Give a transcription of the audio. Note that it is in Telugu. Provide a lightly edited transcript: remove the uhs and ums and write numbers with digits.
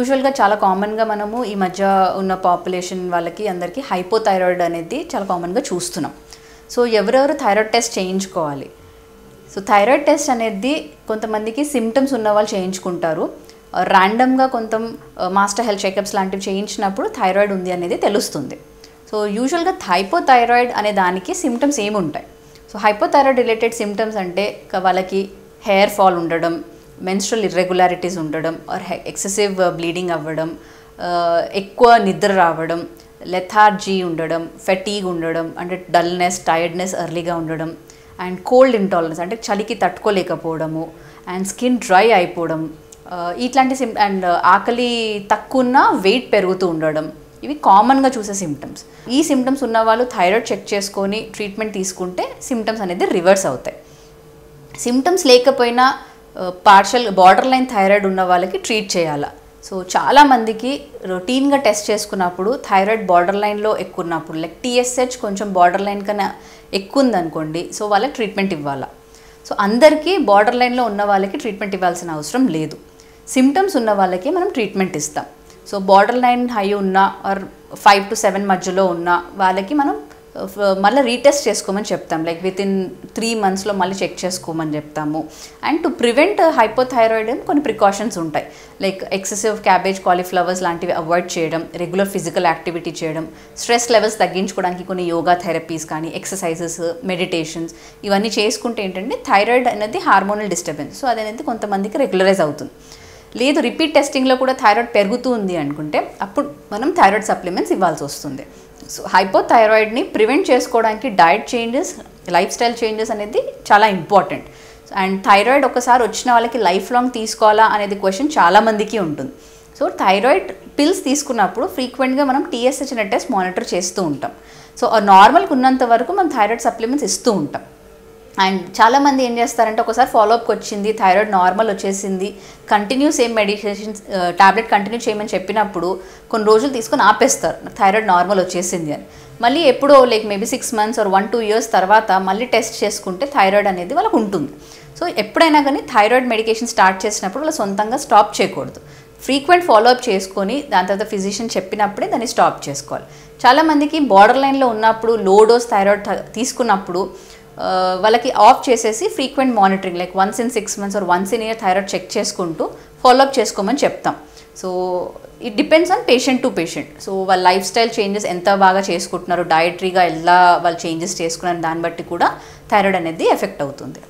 యూజువల్గా చాలా కామన్గా మనము ఈ మధ్య ఉన్న పాపులేషన్ వాళ్ళకి అందరికీ హైపోథైరాయిడ్ అనేది చాలా కామన్గా చూస్తున్నాం. సో ఎవరెవరు థైరాయిడ్ టెస్ట్ చేయించుకోవాలి? సో థైరాయిడ్ టెస్ట్ అనేది కొంతమందికి సిమ్టమ్స్ ఉన్న వాళ్ళు చేయించుకుంటారు. ర్యాండమ్గా మాస్టర్ హెల్త్ చెకప్స్ లాంటివి చేయించినప్పుడు థైరాయిడ్ ఉంది అనేది తెలుస్తుంది. సో యూజువల్గా హైపోథైరాయిడ్ అనే దానికి సిమ్టమ్స్ ఏముంటాయి? సో హైపోథైరాయిడ్ రిలేటెడ్ సిమ్టమ్స్ అంటే వాళ్ళకి హెయిర్ ఫాల్ ఉండడం, మెన్స్ట్రల్ ఇర్రెగ్యులారిటీస్ ఉండడం, ఆర్ ఎక్సెసివ్ బ్లీడింగ్ అవ్వడం, ఎక్కువ నిద్ర రావడం, లెథార్జీ ఉండడం, ఫెటీగ్ ఉండడం అంటే డల్నెస్, టైర్డ్నెస్ ఎర్లీగా ఉండడం, అండ్ కోల్డ్ ఇంటాలరెన్స్ అంటే చలికి తట్టుకోలేకపోవడము, అండ్ స్కిన్ డ్రై అయిపోవడం, ఇట్లాంటి అండ్ ఆకలి తక్కువ వెయిట్ పెరుగుతూ ఉండడం, ఇవి కామన్గా చూసే సిమ్టమ్స్. ఈ సిమ్టమ్స్ ఉన్న వాళ్ళు థైరాయిడ్ చెక్ చేసుకొని ట్రీట్మెంట్ తీసుకుంటే సిమ్టమ్స్ అనేది రివర్స్ అవుతాయి. సిమ్టమ్స్ లేకపోయినా పార్షల్ బార్డర్ లైన్ థైరాయిడ్ ఉన్న వాళ్ళకి ట్రీట్ చేయాలా? సో చాలామందికి రొటీన్గా టెస్ట్ చేసుకున్నప్పుడు థైరాయిడ్ బార్డర్ లైన్లో ఎక్కువ ఉన్నప్పుడు, లైక్ టీఎస్హెచ్ కొంచెం బార్డర్ లైన్ కన్నా ఎక్కువ ఉందనుకోండి, సో వాళ్ళకి ట్రీట్మెంట్ ఇవ్వాలా? సో అందరికీ బార్డర్ లైన్లో ఉన్న వాళ్ళకి ట్రీట్మెంట్ ఇవ్వాల్సిన అవసరం లేదు. సిమ్టమ్స్ ఉన్న వాళ్ళకి మనం ట్రీట్మెంట్ ఇస్తాం. సో బార్డర్ లైన్ హై ఉన్న ఆర్ 5 to 7 మధ్యలో ఉన్న వాళ్ళకి మనం మళ్ళీ రీటెస్ట్ చేసుకోమని చెప్తాం. లైక్ వితిన్ 3 monthsలో మళ్ళీ చెక్ చేసుకోమని చెప్తాము. అండ్ టు ప్రివెంట్ హైపోథైరాయిడ్ కొన్ని ప్రికాషన్స్ ఉంటాయి. లైక్ ఎక్సెసివ్ క్యాబేజ్, కాలీఫ్లవర్స్ లాంటివి అవాయిడ్ చేయడం, రెగ్యులర్ ఫిజికల్ యాక్టివిటీ చేయడం, స్ట్రెస్ లెవెల్స్ తగ్గించుకోవడానికి కొన్ని యోగా థెరపీస్ కానీ, ఎక్సర్సైజెస్, మెడిటేషన్స్ ఇవన్నీ చేసుకుంటే ఏంటంటే థైరాయిడ్ అనేది హార్మోనల్ డిస్టర్బెన్స్. సో అది అనేది కొంతమందికి రెగ్యులరైజ్ అవుతుంది. లేదు రిపీట్ టెస్టింగ్లో కూడా థైరాయిడ్ పెరుగుతుంది అనుకుంటే అప్పుడు మనం థైరాయిడ్ సప్లిమెంట్స్ ఇవ్వాల్సి వస్తుంది. సో హైపోథైరాయిడ్ని ప్రివెంట్ చేసుకోవడానికి diet changes, life style changes అనేది చాలా ఇంపార్టెంట్. అండ్ థైరాయిడ్ ఒకసారి వచ్చిన వాళ్ళకి లైఫ్ లాంగ్ తీసుకోవాలా అనేది క్వశ్చన్ చాలామందికి ఉంటుంది. సో థైరాయిడ్ పిల్స్ తీసుకున్నప్పుడు ఫ్రీక్వెంట్గా మనం టీఎస్హెచ్ అనే టెస్ట్ మానిటర్ చేస్తూ ఉంటాం. సో నార్మల్గా ఉన్నంత వరకు మనం థైరాయిడ్ సప్లిమెంట్స్ ఇస్తూ ఉంటాం. అండ్ చాలామంది ఏం చేస్తారంటే ఒకసారి ఫాలోఅప్కి వచ్చింది, థైరాయిడ్ నార్మల్ వచ్చేసింది, continue same medications tablet continue చేయమని చెప్పినప్పుడు కొన్ని రోజులు తీసుకొని ఆపేస్తారు, థైరాయిడ్ నార్మల్ వచ్చేసింది అని. మళ్ళీ ఎప్పుడో like maybe 6 months or 1-2 years తర్వాత మళ్ళీ టెస్ట్ చేసుకుంటే థైరాయిడ్ అనేది వాళ్ళకు ఉంటుంది. సో ఎప్పుడైనా కానీ థైరాయిడ్ మెడికేషన్ స్టార్ట్ చేసినప్పుడు వాళ్ళు సొంతంగా స్టాప్ చేయకూడదు. ఫ్రీక్వెంట్ ఫాలోఅప్ చేసుకొని దాని తర్వాత ఫిజిషియన్ చెప్పినప్పుడే దాన్ని స్టాప్ చేసుకోవాలి. చాలామందికి బార్డర్ లైన్లో ఉన్నప్పుడు లో డోస్ థైరాయిడ్ తీసుకున్నప్పుడు వాళ్ళకి ఆఫ్ చేసేసి frequent monitoring like once in 6 months or once in a year thyroid check చేసుకుంటూ ఫాలోఅప్ చేసుకోమని చెప్తాం. So it depends on patient to patient. So వాళ్ళ లైఫ్ స్టైల్ చేంజెస్ ఎంత బాగా చేసుకుంటున్నారు, డయటరీగా ఎలా వాళ్ళు చేంజెస్ చేసుకున్నారు దాన్ని బట్టి కూడా థైరాయిడ్ అనేది ఎఫెక్ట్ అవుతుంది.